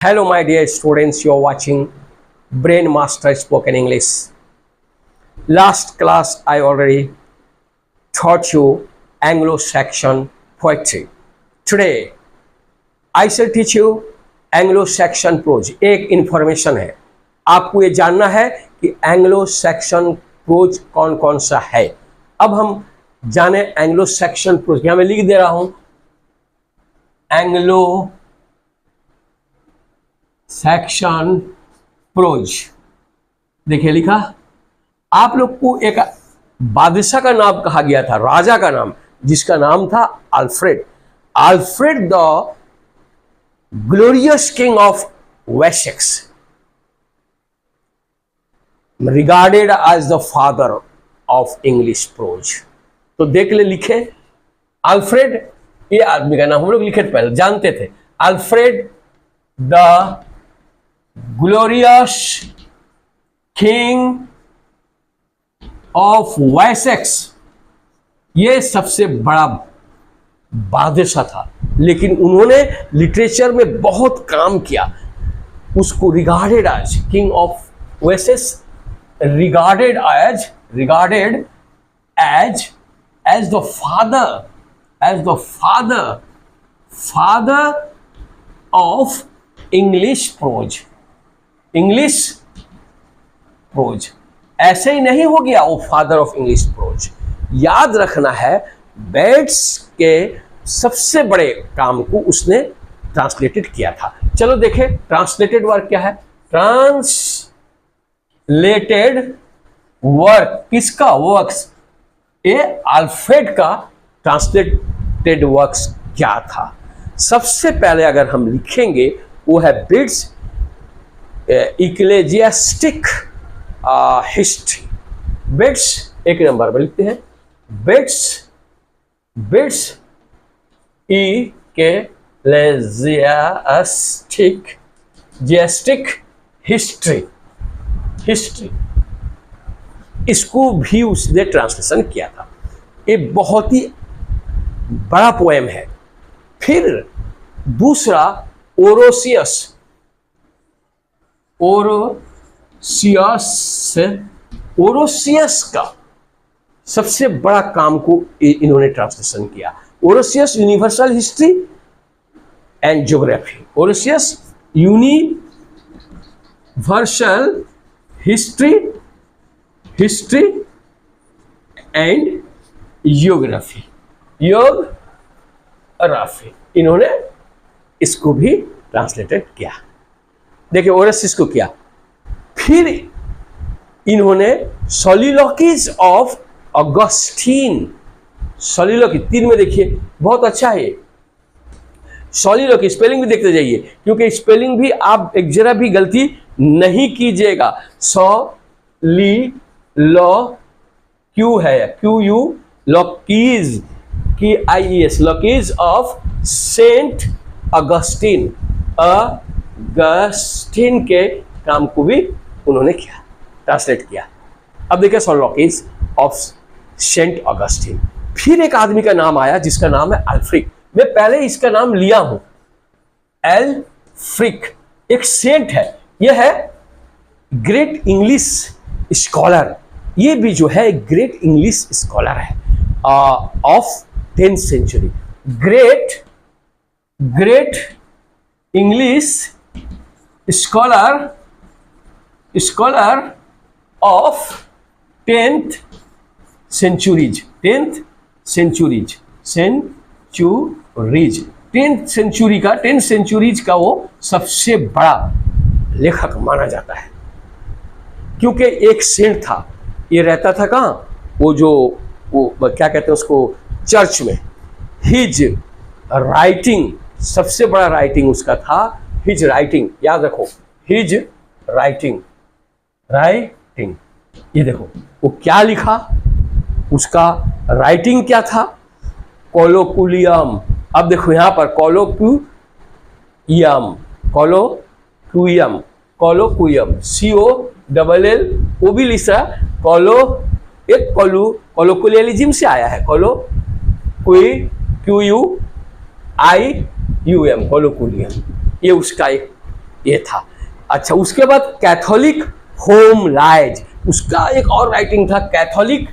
Hello, my dear students, you are watching Brain Master Spoken English. Last class, I already taught you Anglo-Saxon poetry. Today, I shall teach you Anglo-Saxon prose. एक information है, आपको ये जानना है कि Anglo-Saxon prose कौन कौन सा है. अब हम जाने Anglo-Saxon prose. यहाँ मैं लिख दे रहा हूँ Anglo-Saxon prose. देखिए लिखा. आप लोग को एक बादशाह का नाम कहा गया था, राजा का नाम, जिसका नाम था Alfred. Alfred the glorious king of Wessex, regarded as the father of English prose. तो देख ले लिखे अल्फ्रेड, ये आदमी का नाम हम लोग लिखे पहले जानते थे. Alfred the glorious king of Wessex, ये सबसे बड़ा बादशाह था, लेकिन उन्होंने लिटरेचर में बहुत काम किया. उसको regarded as king of Wessex, regarded as the father of English prose. ऐसे ही नहीं हो गया वो फादर ऑफ इंग्लिश प्रोज. याद रखना है, बेट्स के सबसे बड़े काम को उसने ट्रांसलेटेड किया था. चलो देखें ट्रांसलेटेड वर्क क्या है. ट्रांसलेटेड वर्क किसका? वर्क्स. ये अल्फ्रेड का ट्रांसलेटेड वर्क्स क्या था? सबसे पहले अगर हम लिखेंगे वो है बिट्स इक्लेजियास्टिक हिस्ट्री. बिट्स एक नंबर पर लिखते हैं. Bede's ecclesiastical history. इसको भी उसने ट्रांसलेशन किया था. ये बहुत ही बड़ा पोएम है. फिर दूसरा ओरोसियस का सबसे बड़ा काम को इन्होंने ट्रांसलेशन किया. Orosius universal history and geography. Orosius universal history and geography. इन्होंने इसको भी ट्रांसलेटेड किया. देखिए ओरोसियस को किया. फिर इन्होंने सोलिलोकीज ऑफ ऑगस्टीन. सोलिलोकी 3 में देखिए, बहुत अच्छा है. सोलिलोकी स्पेलिंग भी देखते जाइए, क्योंकि स्पेलिंग भी आप एक जरा भी गलती नहीं कीजिएगा. क्यू है QU लॉकीज KIES लॉकीज ऑफ सेंट अगस्टीन. अगस्टीन के काम को भी उन्होंने किया, ट्रांसलेट किया. अब देखिए सोलिलोकीज ऑफ सेंट अगस्टीन. फिर एक आदमी का नाम आया जिसका नाम है अल्फ्रिक. मैं पहले इसका नाम लिया हूं, एल्फ्रिक. एक सेंट है. यह है ग्रेट इंग्लिश स्कॉलर. ये भी जो है ग्रेट इंग्लिश स्कॉलर है of 10th century. Great English scholar of 10th centuries. 10th centuries 10th centuries का वो सबसे बड़ा लेखक माना जाता है, क्योंकि एक सेंट था. ये रहता था कहाँ? वो क्या कहते हैं उसको, चर्च में. हिज राइटिंग, सबसे बड़ा राइटिंग उसका था हिज राइटिंग. याद रखो, हिज राइटिंग. ये देखो वो क्या लिखा, उसका राइटिंग क्या था? कोलोक्वियम. अब देखो यहां पर कोलोक्वियम COLL वो भी लिखा. कोलोक्वियलिज्म से आया है. QUIUM कोलोक्वियम. ये उसका एक ये था। अच्छा, उसके बाद कैथोलिक होम लाइज, उसका एक और राइटिंग था, कैथोलिक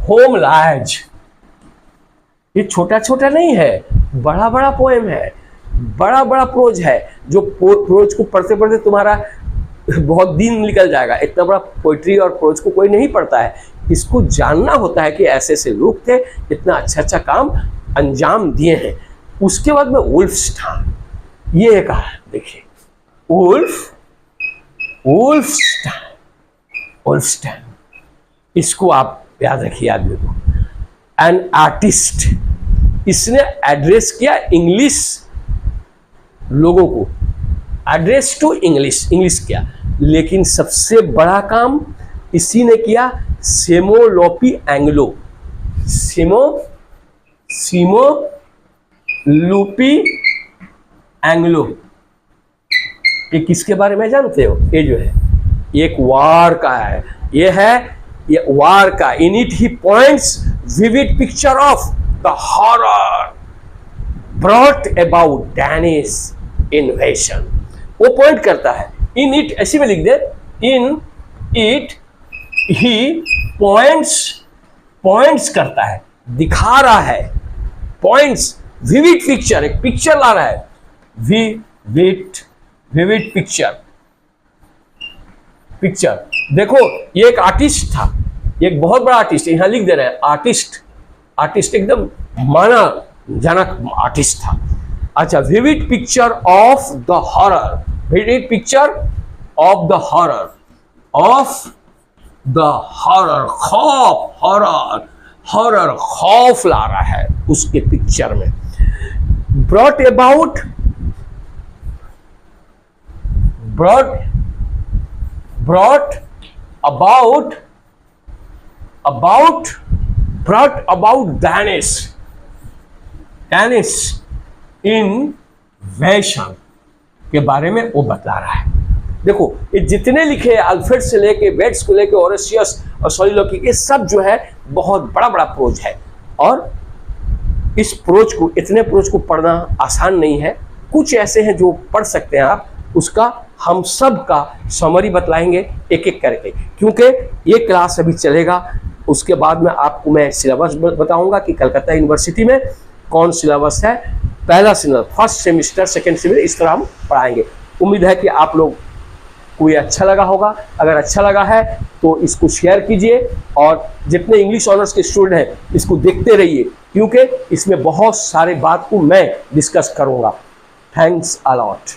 होम लाइज। ये छोटा छोटा नहीं है, बड़ा बड़ा पोएम है, बड़ा बड़ा प्रोज है, जो प्रोज को पढ़ते पढ़ते तुम्हारा बहुत दिन निकल जाएगा। इतना बड़ा पोइट्री और प्रोज को कोई नहीं पढ़ता है, इसको जानना होता है कि ऐसे ऐसे लोग थे, इतना अच्छा अच्छा काम अंजाम दिए हैं। उसके बाद में वुल्फस्टाइन, ये कहा, देखिए वुल्फस्टाइन, इसको आप याद रखिए आदमी को। एन आर्टिस्ट, इसने एड्रेस किया इंग्लिश लोगों को, एड्रेस टू इंग्लिश किया। लेकिन सबसे बड़ा काम इसी ने किया, सेमोलोपी एंग्लो, लूपी एंग्लो। ये किसके बारे में जानते हो? ये जो है, एक वार का है, ये वार का। In it he points vivid picture of the horror brought about Danish इन्वेशन। वो पॉइंट करता है, इन इट, ऐसे में लिख दे, इन इट ही पॉइंट्स करता है, दिखा रहा है, पॉइंट्स, विविड पिक्चर, एक पिक्चर ला रहा है, विविड पिक्चर। देखो, ये एक आर्टिस्ट था, एक बहुत बड़ा आर्टिस्ट, यहां लिख दे रहे हैं आर्टिस्ट एकदम माना जाना आर्टिस्ट था। अच्छा, vivid picture of the horror, vivid picture of the horror, खौफ ला रहा है उसके पिक्चर में। ब्रॉट अबाउट डैनिश इन्वेशन के बारे में वो बता रहा है। देखो, ये जितने लिखे अल्फ्रेड से लेके बेट्स को लेके ओरेशियस और सोलिलोकी, ये सब जो है बहुत बड़ा बड़ा प्रोज है। और इस प्रोज को, इतने प्रोज को पढ़ना आसान नहीं है। कुछ ऐसे हैं जो पढ़ सकते हैं आप, उसका हम सब का समरी बतलाएंगे एक एक करके, क्योंकि ये क्लास अभी चलेगा। उसके बाद में आपको मैं सिलेबस बताऊंगा कि कलकत्ता यूनिवर्सिटी में कौन सिलेबस है। पहला syllabus, first semester, second semester, इस तरह हम पढ़ाएंगे। उम्मीद है कि आप लोग को ये अच्छा लगा होगा। अगर अच्छा लगा है तो इसको शेयर कीजिए, और जितने इंग्लिश ऑनर्स के स्टूडेंट हैं इसको देखते रहिए, क्योंकि इसमें बहुत सारे बात को मैं डिस्कस करूंगा। Thanks a lot.